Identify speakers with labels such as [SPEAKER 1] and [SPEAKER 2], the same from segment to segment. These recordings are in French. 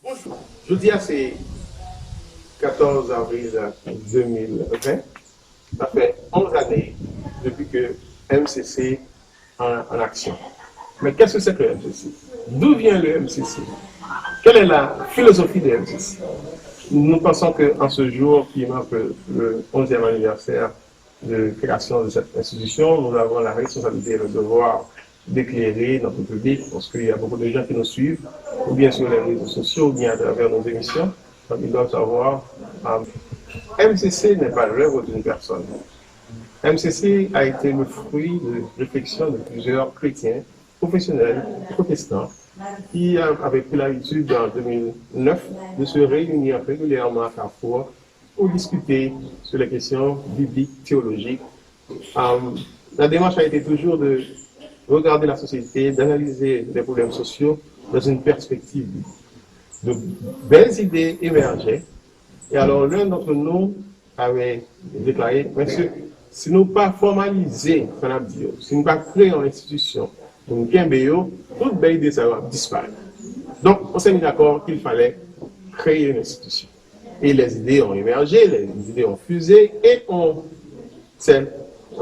[SPEAKER 1] Bonjour. Jeudi, c'est 14 avril 2020. Ça fait 11 années depuis que MCC est en action. Mais qu'est-ce que c'est que le MCC? D'où vient le MCC? Quelle est la philosophie de MCC? Nous pensons qu'en ce jour qui marque le 11e anniversaire de création de cette institution, nous avons la responsabilité et le devoir d'éclairer notre public, parce qu'il y a beaucoup de gens qui nous suivent, ou bien sur les réseaux sociaux, ou bien à travers nos émissions. Donc ils doivent savoir, MCC n'est pas l'œuvre d'une personne. MCC a été le fruit de réflexion de plusieurs chrétiens, professionnels, protestants, qui avaient pris l'habitude en 2009 de se réunir régulièrement à Carrefour pour discuter sur les questions bibliques, théologiques. La démarche a été toujours de regarder la société, d'analyser les problèmes sociaux dans une perspective biblique. De belles idées émergeaient. Et alors l'un d'entre nous avait déclaré, monsieur, si nous pas formaliser, si nous pas créer une institution, une Kimbéo, toute belle idée ça va disparaître. Donc on s'est mis d'accord qu'il fallait créer une institution. Et les idées ont émergé, les idées ont fusé, et on s'est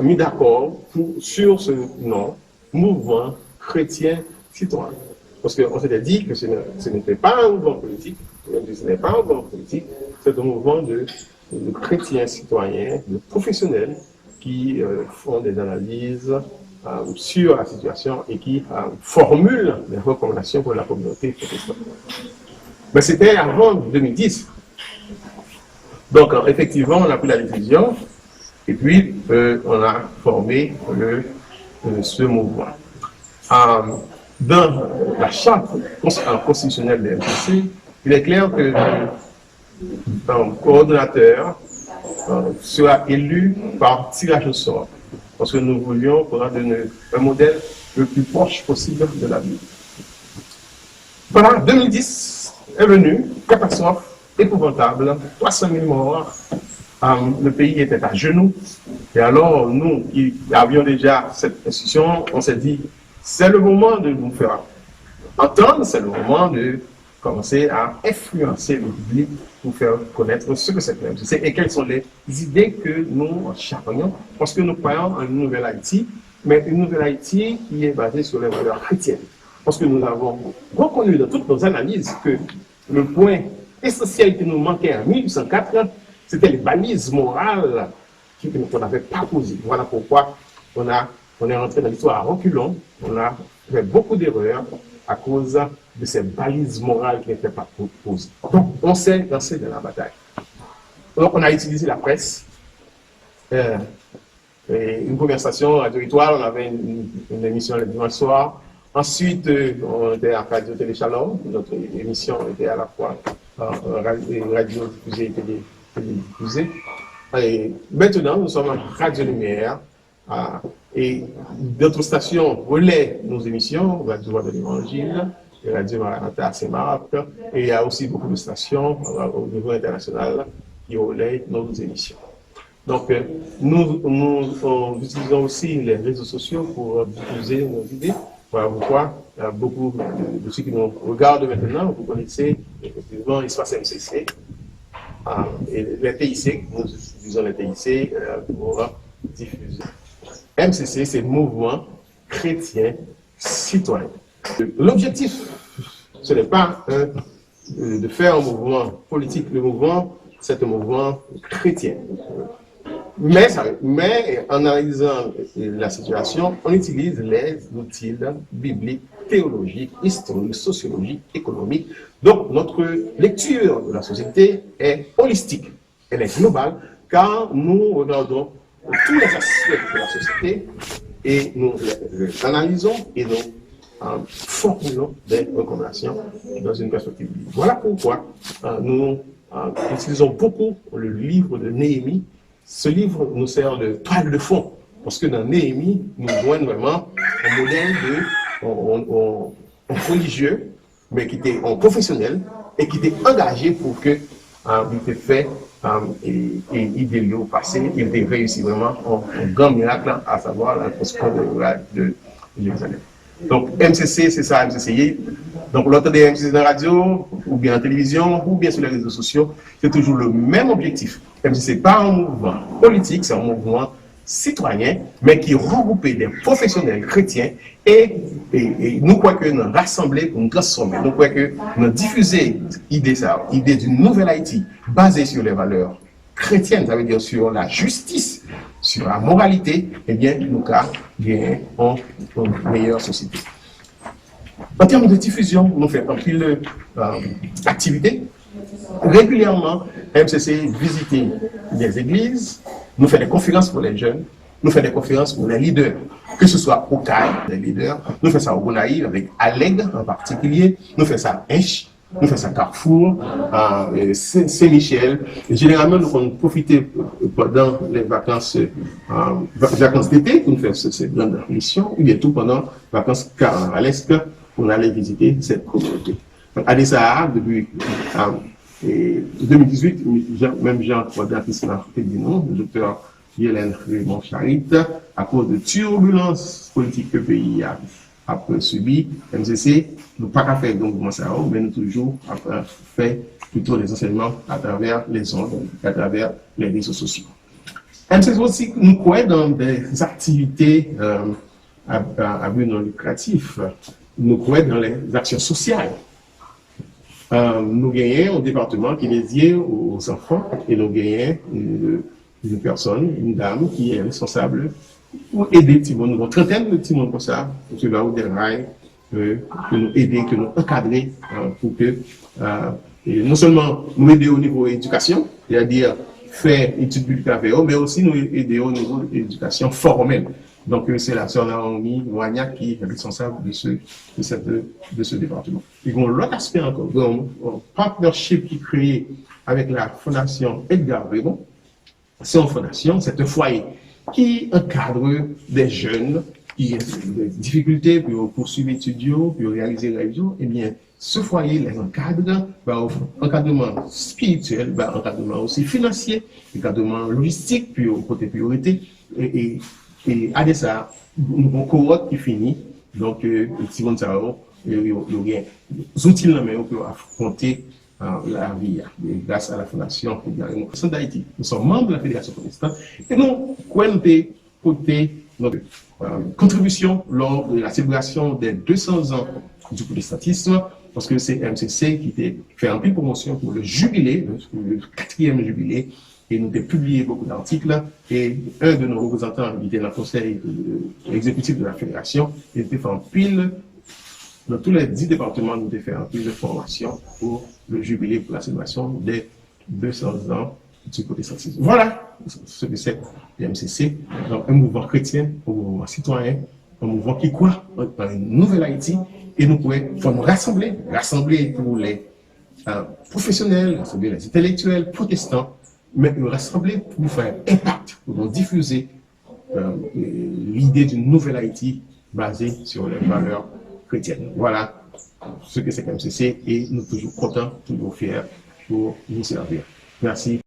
[SPEAKER 1] mis d'accord sur ce nom, mouvement chrétien citoyen. Parce qu'on s'était dit que ce n'était pas un mouvement politique, ce n'est pas un mouvement politique, c'est un mouvement de chrétiens citoyens, de professionnels qui font des analyses sur la situation et qui formulent des recommandations pour la communauté protestante. Mais c'était avant 2010. Donc, effectivement, on a pris la décision et puis on a formé ce mouvement. Dans la charte constitutionnelle de MCC, il est clair que un coordonnateur sera élu par tirage au sort, parce que nous voulions prendre un modèle le plus proche possible de la vie. Voilà, 2010 est venu, catastrophe épouvantable, 300 000 morts, le pays était à genoux, et alors nous qui avions déjà cette institution, on s'est dit, c'est le moment de nous faire entendre, c'est le moment de commencer à influencer le public pour faire connaître ce que c'est que l'MCC et quelles sont les idées que nous charrions, parce que nous croyons en une nouvelle Haïti, mais une nouvelle Haïti qui est basée sur les valeurs chrétiennes. Parce que nous avons reconnu dans toutes nos analyses que le point essentiel qui nous manquait en 1804, c'était les balises morales qu'on n'avait pas posées. Voilà pourquoi on est rentré dans l'histoire à reculons, on a fait beaucoup d'erreurs à cause de ces balises morales qui n'étaient pas posées. Donc, on s'est lancé dans la bataille. Donc, on a utilisé la presse. Une conversation radio Étoile, on avait une émission le dimanche soir. Ensuite, on était à Radio Télé Shalom. Notre émission était à la fois radio diffusée et télé diffusée. Et maintenant, nous sommes en Radio Lumière. Et d'autres stations relaient nos émissions, Radio Voix de l'Évangile, Radio Maranatha à Saint-Marc, et il y a aussi beaucoup de stations au niveau international qui relaient nos émissions. Donc, nous utilisons aussi les réseaux sociaux pour diffuser nos idées. Voilà pourquoi beaucoup de ceux qui nous regardent maintenant, vous connaissez effectivement l'espace MCC et les TIC, nous utilisons les TIC pour diffuser. MCC, c'est le mouvement chrétien citoyen. L'objectif, ce n'est pas de faire un mouvement politique. Le mouvement, c'est un mouvement chrétien. Mais en analysant la situation, on utilise les outils bibliques, théologiques, historiques, sociologiques, économiques. Donc, notre lecture de la société est holistique. Elle est globale, car nous regardons tous les aspects de la société et nous les analysons et nous formulons des recommandations dans une perspective. Voilà pourquoi nous utilisons beaucoup le livre de Néhémie. Ce livre nous sert de toile de fond, parce que dans Néhémie, nous voyons vraiment un modèle de religieux, mais qui était un professionnel et qui était engagé pour que il était fait et il au passé, il était réussi vraiment un grand miracle, à savoir la construction de Jérusalem. Donc, MCC, c'est ça, MCC. Donc, l'autre des MCC dans la radio, ou bien en télévision, ou bien sur les réseaux sociaux, c'est toujours le même objectif. MCC n'est pas un mouvement politique, c'est un mouvement citoyen, mais qui regroupe des professionnels chrétiens et nous croyons que nous rassembler pour nous transformer. Nous croyons que nous diffuser l'idée d'une nouvelle Haïti basée sur les valeurs chrétiennes, ça veut dire sur la justice, sur la moralité, eh bien, nous avons une meilleure société. En termes de diffusion, nous faisons un pile d'activités. Régulièrement, MCC visite des églises, nous faisons des conférences pour les jeunes, nous faisons des conférences pour les leaders, que ce soit au CAI, les leaders, nous faisons ça au Gonaïve avec Alleg en particulier, nous faisons ça à Inch, nous faisons ça à Carrefour, à Saint-Michel. Généralement, nous avons profité pendant les vacances d'été pour nous faire cette grande mission, ou bien tout pendant les vacances carnavalesques pour aller visiter cette communauté. À Dessahara, depuis 2018, même Jean-Claude Christophe Pédinon, le docteur Hélène Raymond Charit, à cause de turbulences politiques que le pays a subi, MCC, nous pas qu'à faire donc comment ça, mais nous toujours fait plutôt des enseignements à travers les ondes, à travers les réseaux sociaux. MCC aussi, nous croyons dans des activités à but non lucratif, nous croyons dans les actions sociales. Nous gagnons un département qui est dédié aux enfants et nous gagnons une personne, une dame qui est responsable pour aider les petits monde, une trentaine de petits monde comme ça, pour cela ou des rails, que nous aider, que nous encadrer pour que non seulement nous aider au niveau éducation, c'est-à-dire faire études publiques avec eux, mais aussi nous aider au niveau éducation formelle. Donc, c'est la sœur Naomi Wagnac qui est responsable de ce département. Et l'autre aspect encore, un partnership qui est créé avec la Fondation Edgar Raymond. C'est une fondation, c'est un foyer qui encadre des jeunes qui ont des difficultés pour poursuivre les études, pour réaliser les études. Eh bien, ce foyer les encadre, encadrement spirituel, encadrement aussi financier, encadrement logistique, puis au côté priorité. Et à ça, nous avons une cohorte qui finit. Donc, si vous savez, il y a des outils pour affronter la vie grâce à la Fondation d'Haïti. Nous sommes membres de la Fédération protestante et nous avons porté notre contribution lors de la célébration des 200 ans du protestantisme, parce que c'est MCC qui fait un peu de promotion pour le jubilé, le 4e jubilé, et nous avons publié beaucoup d'articles, et un de nos représentants qui était dans le conseil exécutif de la Fédération, il était fait en pile. Dans tous les 10 départements, nous avons fait un peu de formation pour le jubilé, pour la célébration des 200 ans du protestantisme. Voilà ce que c'est le MCC. Donc, un mouvement chrétien, un mouvement citoyen, un mouvement qui croit dans une nouvelle Haïti. Et nous pouvons nous rassembler pour les professionnels, rassembler les intellectuels, protestants, mais nous rassembler pour faire impact, pour nous diffuser l'idée d'une nouvelle Haïti basée sur les valeurs chrétienne. Voilà ce que c'est MCC et nous sommes toujours contents, toujours fiers pour nous servir. Merci.